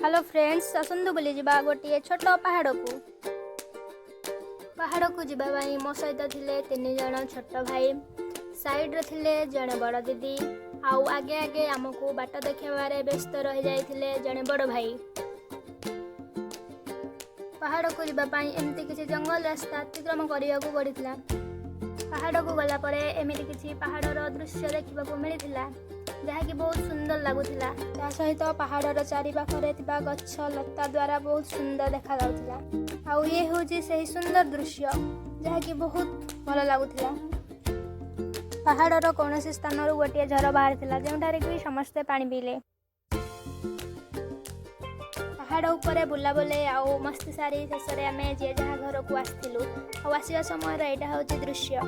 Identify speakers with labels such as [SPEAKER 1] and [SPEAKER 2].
[SPEAKER 1] Hello friends आसतु बुली जा गोटे छोट पहाड़ को जावाई मो सहित थे 3 जन छोट भाई साइड रे थिले जड़े बड़ दीदी आउ आगे आगे आमको बाट देखार व्यस्त रही जाते जड़े बड़ भाई। पहाड़ को जावाई एमती किसी जंगल रास्ता अतिक्रम करने को पड़ता। पहाड़ को गलापर एमती किसी पहाड़र दृश्य देखा मिलता जहाँकि बहुत सुंदर लगुला। ता सहित पहाड़र चारिपाखरे गछ लता द्वारा बहुत सुंदर देखा जाउथिला। आउ ये हूँ से सुंदर दृश्य जहाँकि बहुत भल लगुला। पहाड़र कौन स्थान गोटे झर बाहर जो कि समस्ते पानी पीले। पहाड़ उपरे बुलाबुले आउ मस्ती सारी शेष आम जे जहाँ घर को आसलु आसवा समय यहाँ हूँ दृश्य।